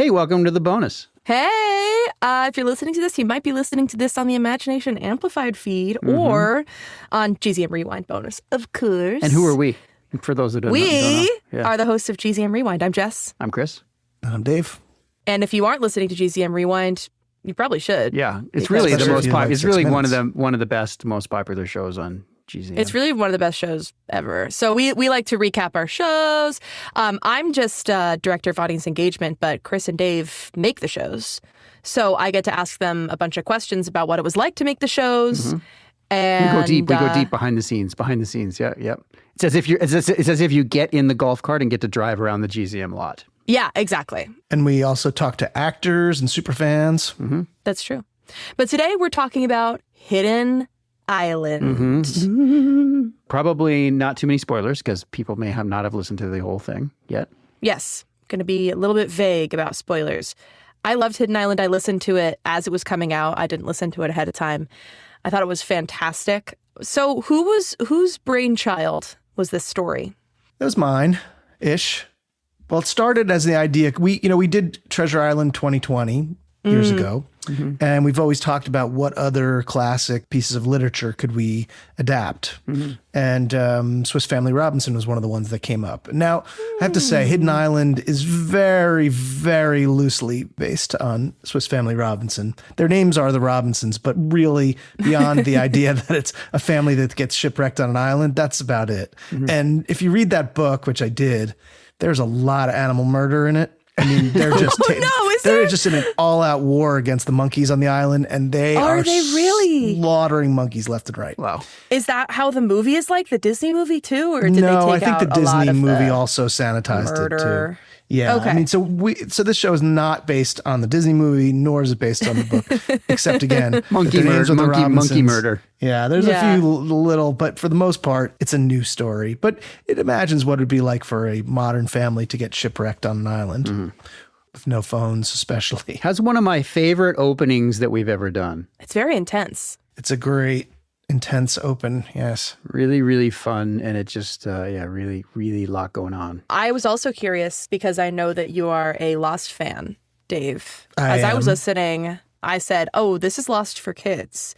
Hey, welcome to the bonus. Hey, if you're listening to this, you might be listening to this on the Imagination Amplified feed or on GZM Rewind bonus, of course. And who are we? For those that don't know. We are the hosts of GZM Rewind. I'm Jess. I'm Chris. And I'm Dave. And if you aren't listening to GZM Rewind, you probably should. Yeah, it's really the most popular. Like it's really one minutes. of the best, most popular shows on GZM. It's really one of the best shows ever. So we like to recap our shows. I'm just director of audience engagement, but Chris and Dave make the shows. So I get to ask them a bunch of questions about what it was like to make the shows. And we go deep behind the scenes. Yeah. It's as if you get in the golf cart and get to drive around the GZM lot. Yeah, exactly. And we also talk to actors and superfans. That's true. But today we're talking about Hidden Island. Probably not too many spoilers because people may not have listened to the whole thing yet. Yes, going to be a little bit vague about spoilers. I loved Hidden Island. I listened to it as it was coming out. I didn't listen to it ahead of time. I thought it was fantastic. So whose brainchild was this story? It was mine-ish. Well, it started as the idea. We did Treasure Island 2020 years ago. And we've always talked about what other classic pieces of literature could we adapt. And Swiss Family Robinson was one of the ones that came up. Now, I have to say, Hidden Island is very, very loosely based on Swiss Family Robinson. Their names are the Robinsons, but really beyond the idea that it's a family that gets shipwrecked on an island, that's about it. And if you read that book, which I did, there's a lot of animal murder in it. I mean, they're just they're just in an all-out war against the monkeys on the island, and they are really slaughtering monkeys left and right. Wow. Is that how the movie is like? The Disney movie too, or did No, they I take think out the a lot Disney of movie the also sanitized it murder? too. Yeah. Okay. I mean, so this show is not based on the Disney movie, nor is it based on the book, except again, Monkey murder. Yeah, there's a few little, but for the most part, it's a new story. But it imagines what it'd be like for a modern family to get shipwrecked on an island with no phones, especially. Has one of my favorite openings that we've ever done. It's very intense. It's a great, intense open. Yes. Really, really fun. And it just, really, really a lot going on. I was also curious because I know that you are a Lost fan, Dave. I was am. listening, I said, oh, this is Lost for kids.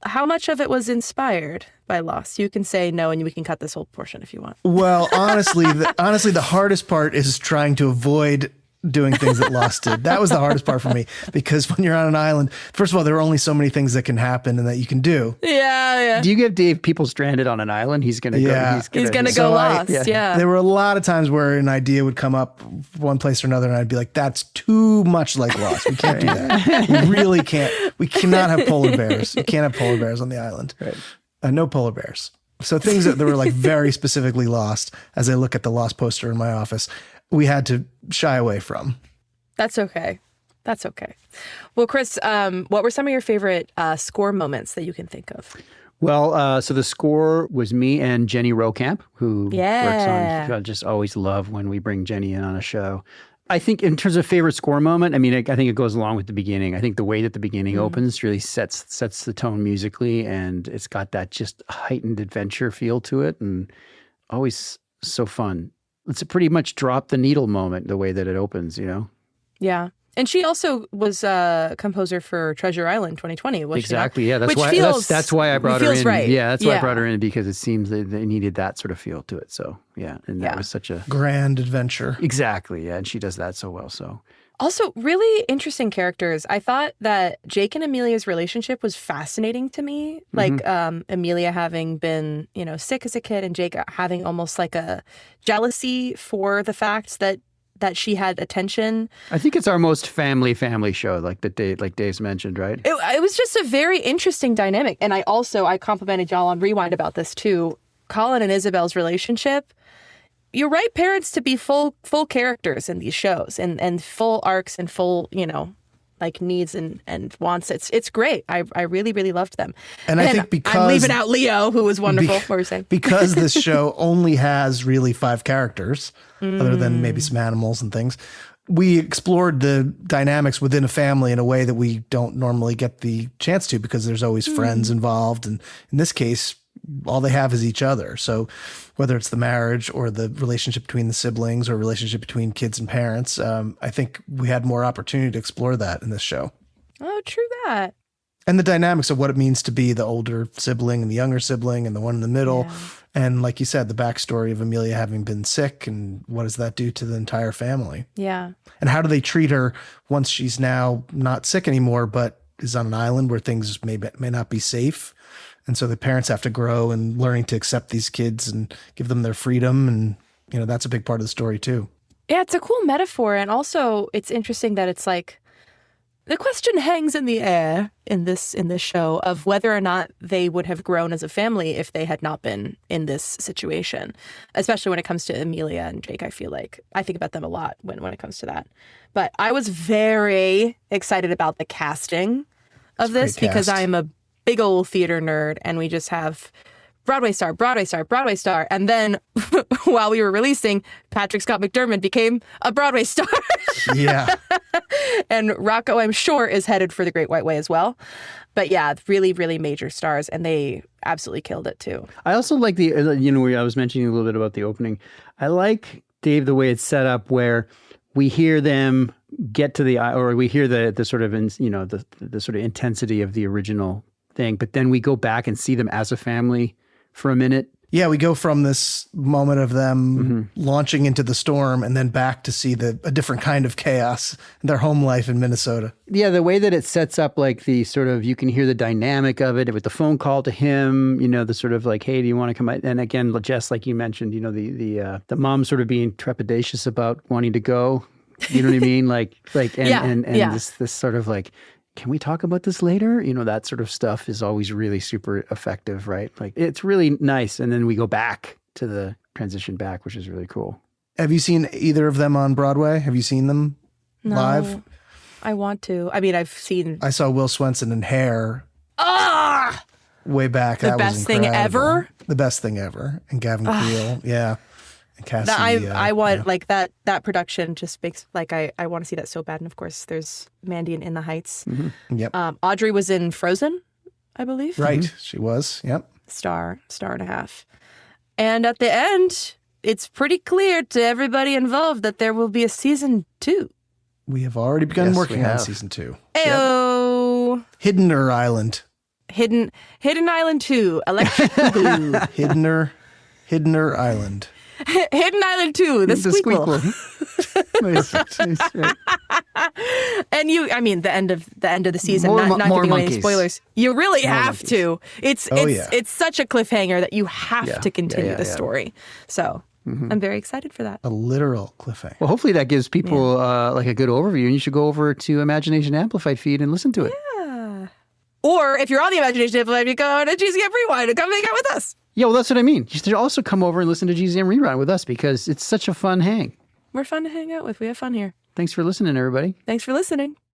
How much of it was inspired by Lost? You can say no, and we can cut this whole portion if you want. Well, honestly, the hardest part is trying to avoid doing things that Lost did. That was the hardest part for me, because when you're on an island, first of all, there are only so many things that can happen and that you can do. Yeah. Do you give Dave people stranded on an island? He's gonna go. He's gonna go Lost. Yeah. There were a lot of times where an idea would come up one place or another, and I'd be like, "That's too much like Lost. We can't do that. We really can't. We cannot have polar bears. You can't have polar bears on the island. Right. No polar bears." So things that were like very specifically Lost, as I look at the Lost poster in my office, we had to shy away from. That's okay. Well, Chris, what were some of your favorite score moments that you can think of? Well, so the score was me and Jenny Rokamp, who works on, I just always love when we bring Jenny in on a show. I think in terms of favorite score moment, I mean, I think it goes along with the beginning. I think the way that the beginning opens really sets the tone musically, and it's got that just heightened adventure feel to it, and always so fun. It's a pretty much drop the needle moment, the way that it opens, Yeah. And she also was a composer for Treasure Island 2020, was exactly. she not? Yeah, that's why I brought her in. Right. Yeah, that's why I brought her in, because it seems that they needed that sort of feel to it. So and that was such a grand adventure. Exactly. Yeah, and she does that so well. So also really interesting characters. I thought that Jake and Amelia's relationship was fascinating to me. Like Amelia having been, sick as a kid, and Jake having almost like a jealousy for the fact that she had attention. I think it's our most family show, like Dave's mentioned, right? It was just a very interesting dynamic. And I complimented y'all on Rewind about this too. Colin and Isabel's relationship. You write parents to be full characters in these shows and full arcs and full, like needs and wants. It's great. I really, really loved them. And I think because I'm leaving out Leo, who was wonderful. What were you saying? Because this show only has really 5 characters, other than maybe some animals and things, we explored the dynamics within a family in a way that we don't normally get the chance to, because there's always friends involved. And in this case, all they have is each other. So whether it's the marriage or the relationship between the siblings or relationship between kids and parents, I think we had more opportunity to explore that in this show. Oh, true that. And the dynamics of what it means to be the older sibling and the younger sibling and the one in the middle. Yeah. And like you said, the backstory of Amelia having been sick and what does that do to the entire family? Yeah. And how do they treat her once she's now not sick anymore, but is on an island where things may not be safe? And so the parents have to grow and learning to accept these kids and give them their freedom. And, you know, that's a big part of the story too. Yeah, it's a cool metaphor. And also it's interesting that it's like, the question hangs in the air in this show of whether or not they would have grown as a family if they had not been in this situation, especially when it comes to Amelia and Jake. I think about them a lot when it comes to that. But I was very excited about the casting of this because I'm a big old theater nerd, and we just have Broadway star, Broadway star, Broadway star. And then while we were releasing, Patrick Scott McDermott became a Broadway star. Yeah. And Rocco, I'm sure, is headed for the Great White Way as well. But yeah, really, really major stars. And they absolutely killed it too. I also like I was mentioning a little bit about the opening. I like, Dave, the way it's set up where we hear them get to we hear the sort of, the sort of intensity of the original thing. But then we go back and see them as a family for a minute. Yeah, we go from this moment of them launching into the storm and then back to see a different kind of chaos in their home life in Minnesota. Yeah, the way that it sets up, like the sort of, you can hear the dynamic of it with the phone call to him, the sort of like, hey, do you want to come out? And again, Jess, like you mentioned, the mom sort of being trepidatious about wanting to go. You know what I mean? This sort of like, can we talk about this later? That sort of stuff is always really super effective, right? Like, it's really nice. And then we go back to the transition back, which is really cool. Have you seen either of them on Broadway? Have you seen them live? I want to. I mean, I saw Will Swenson in Hair. Way back. The best thing ever. The best thing ever. And Gavin Creel. Yeah. And Cassie. I want like that production just makes like I want to see that so bad. And of course there's Mandy in the Heights. Mm-hmm. Yep. Audrey was in Frozen, I believe. Right. She was. Yep. Star and a half. And at the end, it's pretty clear to everybody involved that there will be a season 2. We have already begun working on season 2. Ayo. Yep. Hiddener Island. Hidden Island 2. Electric Boogaloo. Hiddener Island. Hidden Island 2, the squeakle. And the end of the season, not giving away any spoilers. You really have to. It's such a cliffhanger that you have to continue the story. So I'm very excited for that. A literal cliffhanger. Well, hopefully that gives people like a good overview, and you should go over to Imagination Amplified feed and listen to it. Yeah. Or if you're on the Imagination Amplified, you go to GZM Rewind and come hang out with us. Yeah, well, that's what I mean. You should also come over and listen to GZM Rewind with us because it's such a fun hang. We're fun to hang out with. We have fun here. Thanks for listening, everybody. Thanks for listening.